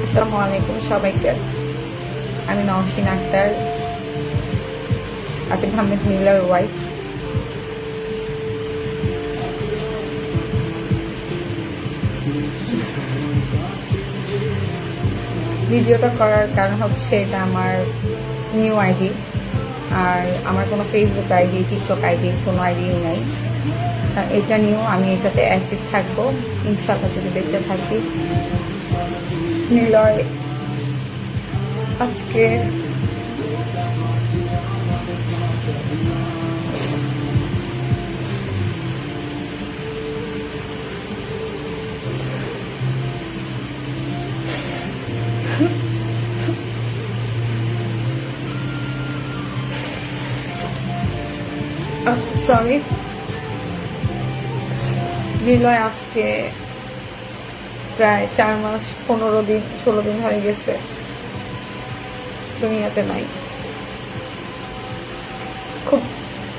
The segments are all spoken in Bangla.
আসসালামু আলাইকুম সবাইকে। আমি নওশিন আক্তার, আতিফ আহমেদ নিলয়ের ওয়াইফ। ভিডিওটা করার কারণ হচ্ছে এটা আমার নিউ আইডি, আর আমার কোনো ফেসবুক আইডি, টিকটক আইডি কোনো আইডিও নাই। এটা নিয়েও আমি এটাতে অ্যাক্টিভ থাকবো ইনশাআল্লাহ, যদি বেঁচে থাকি। নিলয় আজকে সরি, নিলয় আজকে প্রায় 4 মাস 15 দিন 16 দিন হয়ে গেছে দুনিয়াতে নাই। খুব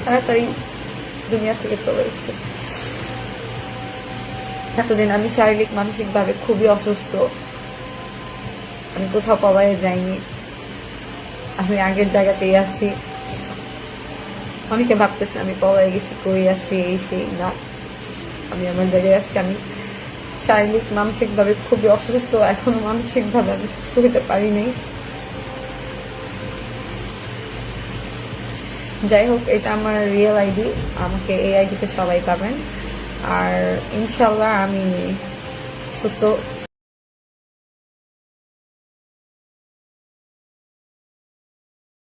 তাড়াতাড়ি দুনিয়া থেকে চলে গেছে। এতদিন আমি শারীরিক মানসিক ভাবে খুবই অসুস্থ, আমি কোথাও পাওয়াই যাইনি, আমি আগের জায়গাতেই আছি। অনেকে ভাবতেছে আমি পাওয়াই গেছি, কই আছি, এই সেই। না, আমি আমার জায়গায় আছি। আমি শারীরিক মানসিক ভাবে খুবই অসুস্থ, এখনো মানসিক ভাবে আমি সুস্থ হতে পারি নাই। যাই হোক, এটা আমার রিয়েল আইডি, আমাকে এই আইডিতে সবাই পাবেন। আর ইনশাল্লাহ আমি সুস্থ